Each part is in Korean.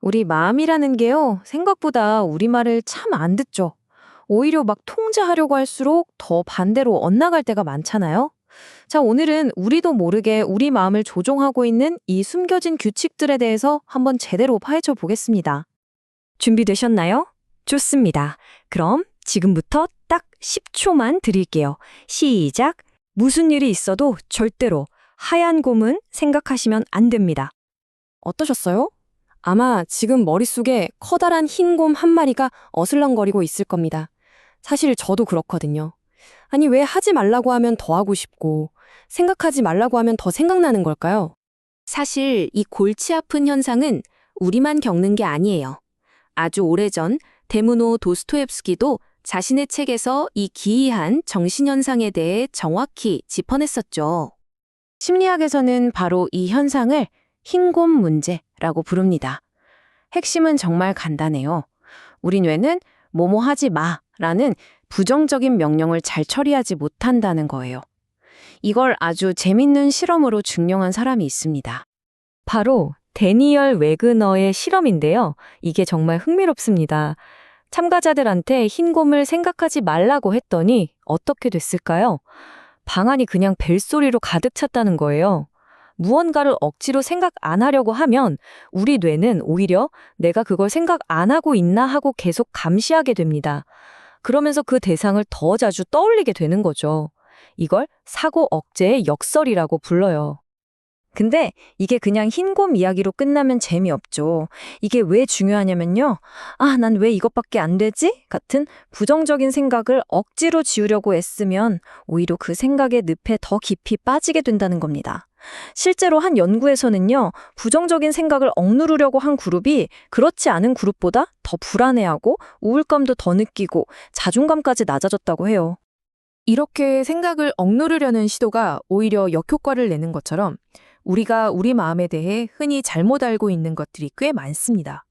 우리 마음이라는 게요, 생각보다 우리말을 참 안 듣죠. 오히려 막 통제하려고 할수록 더 반대로 엇나갈 때가 많잖아요. 자, 오늘은 우리도 모르게 우리 마음을 조종하고 있는 이 숨겨진 규칙들에 대해서 한번 제대로 파헤쳐 보겠습니다. 준비되셨나요? 좋습니다. 그럼 지금부터 딱 10초만 드릴게요. 시작! 무슨 일이 있어도 절대로 하얀 곰은 생각하시면 안 됩니다. 어떠셨어요? 아마 지금 머릿속에 커다란 흰 곰 한 마리가 어슬렁거리고 있을 겁니다. 사실 저도 그렇거든요. 아니, 왜 하지 말라고 하면 더 하고 싶고, 생각하지 말라고 하면 더 생각나는 걸까요? 사실 이 골치 아픈 현상은 우리만 겪는 게 아니에요. 아주 오래전 데무노 도스토옙스키도 자신의 책에서 이 기이한 정신현상에 대해 정확히 짚어냈었죠. 심리학에서는 바로 이 현상을 흰곰 문제라고 부릅니다. 핵심은 정말 간단해요. 우리 뇌는 뭐뭐 하지 마라는 부정적인 명령을 잘 처리하지 못한다는 거예요. 이걸 아주 재밌는 실험으로 증명한 사람이 있습니다. 바로 데니얼 웨그너의 실험인데요. 이게 정말 흥미롭습니다. 참가자들한테 흰곰을 생각하지 말라고 했더니 어떻게 됐을까요? 방안이 그냥 벨소리로 가득 찼다는 거예요. 무언가를 억지로 생각 안 하려고 하면 우리 뇌는 오히려 내가 그걸 생각 안 하고 있나 하고 계속 감시하게 됩니다. 그러면서 그 대상을 더 자주 떠올리게 되는 거죠. 이걸 사고 억제의 역설이라고 불러요. 근데 이게 그냥 흰곰 이야기로 끝나면 재미없죠. 이게 왜 중요하냐면요. 아, 난 왜 이것밖에 안 되지? 같은 부정적인 생각을 억지로 지우려고 애쓰면 오히려 그 생각의 늪에 더 깊이 빠지게 된다는 겁니다. 실제로 한 연구에서는요, 부정적인 생각을 억누르려고 한 그룹이 그렇지 않은 그룹보다 더 불안해하고 우울감도 더 느끼고 자존감까지 낮아졌다고 해요. 이렇게 생각을 억누르려는 시도가 오히려 역효과를 내는 것처럼 우리가 우리 마음에 대해 흔히 잘못 알고 있는 것들이 꽤 많습니다.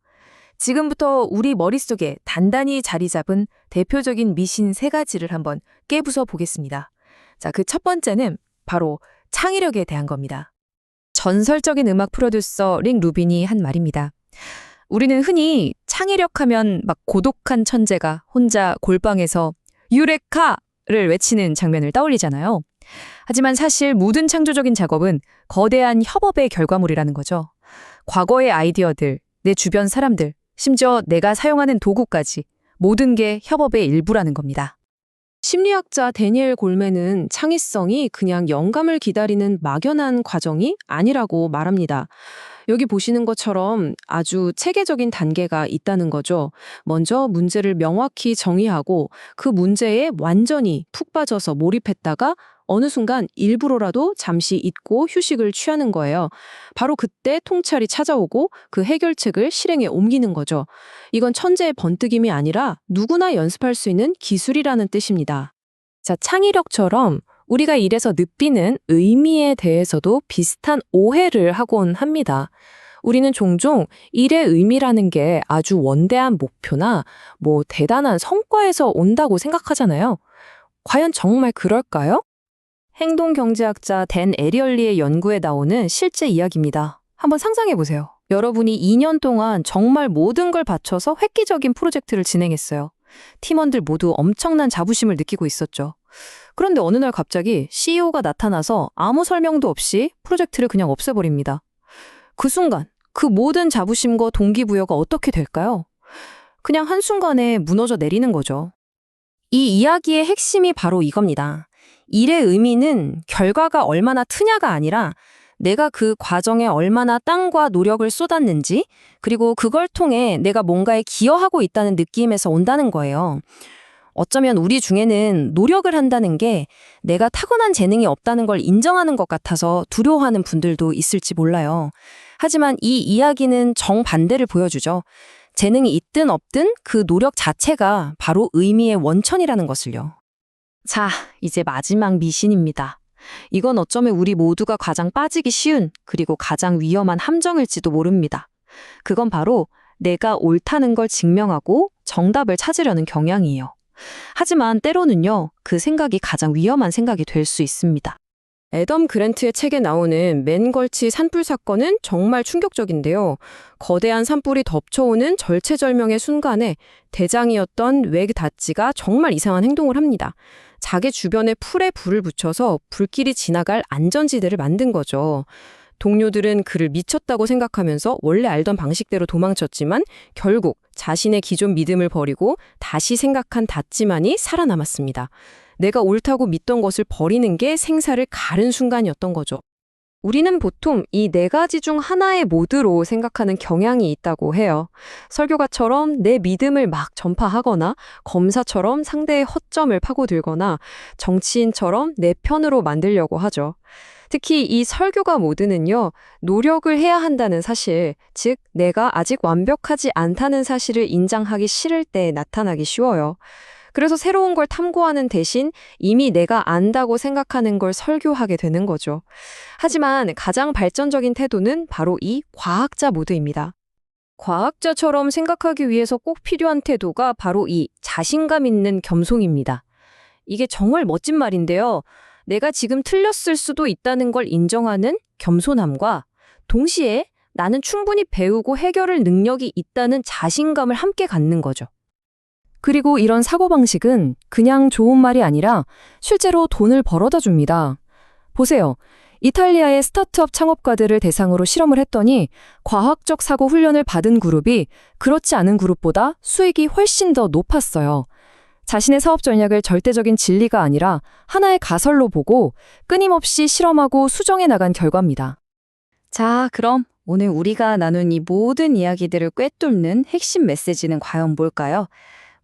지금부터 우리 머릿속에 단단히 자리 잡은 대표적인 미신 3가지를 한번 깨부숴 보겠습니다. 자, 그 첫 번째는 바로 창의력에 대한 겁니다. 전설적인 음악 프로듀서 릭 루빈이 한 말입니다. 우리는 흔히 창의력 하면 막 고독한 천재가 혼자 골방에서 유레카를 외치는 장면을 떠올리잖아요. 하지만 사실 모든 창조적인 작업은 거대한 협업의 결과물이라는 거죠. 과거의 아이디어들, 내 주변 사람들, 심지어 내가 사용하는 도구까지 모든 게 협업의 일부라는 겁니다. 심리학자 데니엘 골맨은 창의성이 그냥 영감을 기다리는 막연한 과정이 아니라고 말합니다. 여기 보시는 것처럼 아주 체계적인 단계가 있다는 거죠. 먼저 문제를 명확히 정의하고 그 문제에 완전히 푹 빠져서 몰입했다가 어느 순간 일부러라도 잠시 잊고 휴식을 취하는 거예요. 바로 그때 통찰이 찾아오고 그 해결책을 실행에 옮기는 거죠. 이건 천재의 번뜩임이 아니라 누구나 연습할 수 있는 기술이라는 뜻입니다. 자, 창의력처럼 우리가 일에서 느끼는 의미에 대해서도 비슷한 오해를 하곤 합니다. 우리는 종종 일의 의미라는 게 아주 원대한 목표나 대단한 성과에서 온다고 생각하잖아요. 과연 정말 그럴까요? 행동경제학자 댄 에리얼리의 연구에 나오는 실제 이야기입니다. 한번 상상해 보세요. 여러분이 2년 동안 정말 모든 걸 바쳐서 획기적인 프로젝트를 진행했어요. 팀원들 모두 엄청난 자부심을 느끼고 있었죠. 그런데 어느 날 갑자기 CEO가 나타나서 아무 설명도 없이 프로젝트를 그냥 없애버립니다. 그 순간 그 모든 자부심과 동기부여가 어떻게 될까요? 그냥 한순간에 무너져 내리는 거죠. 이 이야기의 핵심이 바로 이겁니다. 일의 의미는 결과가 얼마나 트냐가 아니라 내가 그 과정에 얼마나 땀과 노력을 쏟았는지, 그리고 그걸 통해 내가 뭔가에 기여하고 있다는 느낌에서 온다는 거예요. 어쩌면 우리 중에는 노력을 한다는 게 내가 타고난 재능이 없다는 걸 인정하는 것 같아서 두려워하는 분들도 있을지 몰라요. 하지만 이 이야기는 정반대를 보여주죠. 재능이 있든 없든 그 노력 자체가 바로 의미의 원천이라는 것을요. 자, 이제 마지막 미신입니다. 이건 어쩌면 우리 모두가 가장 빠지기 쉬운, 그리고 가장 위험한 함정일지도 모릅니다. 그건 바로 내가 옳다는 걸 증명하고 정답을 찾으려는 경향이에요. 하지만 때로는요, 그 생각이 가장 위험한 생각이 될 수 있습니다. 애덤 그랜트의 책에 나오는 맨걸치 산불 사건은 정말 충격적인데요. 거대한 산불이 덮쳐오는 절체절명의 순간에 대장이었던 웩 닷지가 정말 이상한 행동을 합니다. 자기 주변에 풀에 불을 붙여서 불길이 지나갈 안전지대를 만든 거죠. 동료들은 그를 미쳤다고 생각하면서 원래 알던 방식대로 도망쳤지만 결국 자신의 기존 믿음을 버리고 다시 생각한 닷지만이 살아남았습니다. 내가 옳다고 믿던 것을 버리는 게 생사를 가른 순간이었던 거죠. 우리는 보통 이 네 가지 중 하나의 모드로 생각하는 경향이 있다고 해요. 설교가처럼 내 믿음을 막 전파하거나, 검사처럼 상대의 허점을 파고들거나, 정치인처럼 내 편으로 만들려고 하죠. 특히 이 설교가 모드는요, 노력을 해야 한다는 사실, 즉 내가 아직 완벽하지 않다는 사실을 인정하기 싫을 때 나타나기 쉬워요. 그래서 새로운 걸 탐구하는 대신 이미 내가 안다고 생각하는 걸 설교하게 되는 거죠. 하지만 가장 발전적인 태도는 바로 이 과학자 모드입니다. 과학자처럼 생각하기 위해서 꼭 필요한 태도가 바로 이 자신감 있는 겸손입니다. 이게 정말 멋진 말인데요. 내가 지금 틀렸을 수도 있다는 걸 인정하는 겸손함과 동시에 나는 충분히 배우고 해결할 능력이 있다는 자신감을 함께 갖는 거죠. 그리고 이런 사고방식은 그냥 좋은 말이 아니라 실제로 돈을 벌어다 줍니다. 보세요. 이탈리아의 스타트업 창업가들을 대상으로 실험을 했더니 과학적 사고 훈련을 받은 그룹이 그렇지 않은 그룹보다 수익이 훨씬 더 높았어요. 자신의 사업 전략을 절대적인 진리가 아니라 하나의 가설로 보고 끊임없이 실험하고 수정해 나간 결과입니다. 자, 그럼 오늘 우리가 나눈 이 모든 이야기들을 꿰뚫는 핵심 메시지는 과연 뭘까요?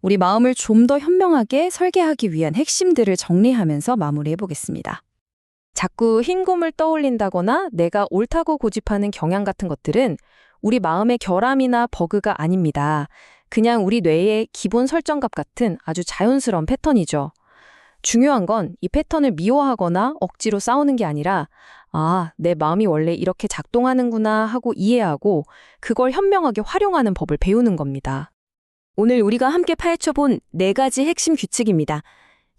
우리 마음을 좀 더 현명하게 설계하기 위한 핵심들을 정리하면서 마무리해 보겠습니다. 자꾸 흰곰을 떠올린다거나 내가 옳다고 고집하는 경향 같은 것들은 우리 마음의 결함이나 버그가 아닙니다. 그냥 우리 뇌의 기본 설정값 같은 아주 자연스러운 패턴이죠. 중요한 건 이 패턴을 미워하거나 억지로 싸우는 게 아니라 내 마음이 원래 이렇게 작동하는구나 하고 이해하고 그걸 현명하게 활용하는 법을 배우는 겁니다. 오늘 우리가 함께 파헤쳐본 네 가지 핵심 규칙입니다.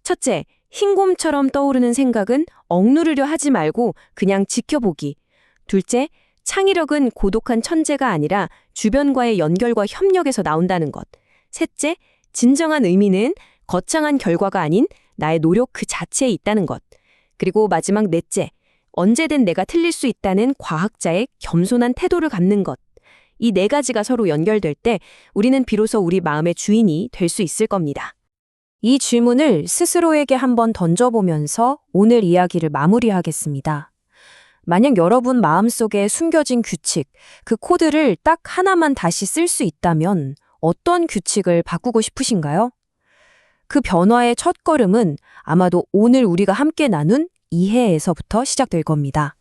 첫째, 흰곰처럼 떠오르는 생각은 억누르려 하지 말고 그냥 지켜보기. 둘째, 창의력은 고독한 천재가 아니라 주변과의 연결과 협력에서 나온다는 것. 셋째, 진정한 의미는 거창한 결과가 아닌 나의 노력 그 자체에 있다는 것. 그리고 마지막 넷째, 언제든 내가 틀릴 수 있다는 과학자의 겸손한 태도를 갖는 것. 이 네 가지가 서로 연결될 때 우리는 비로소 우리 마음의 주인이 될 수 있을 겁니다. 이 질문을 스스로에게 한번 던져보면서 오늘 이야기를 마무리하겠습니다. 만약 여러분 마음속에 숨겨진 규칙, 그 코드를 딱 하나만 다시 쓸 수 있다면 어떤 규칙을 바꾸고 싶으신가요? 그 변화의 첫걸음은 아마도 오늘 우리가 함께 나눈 이해에서부터 시작될 겁니다.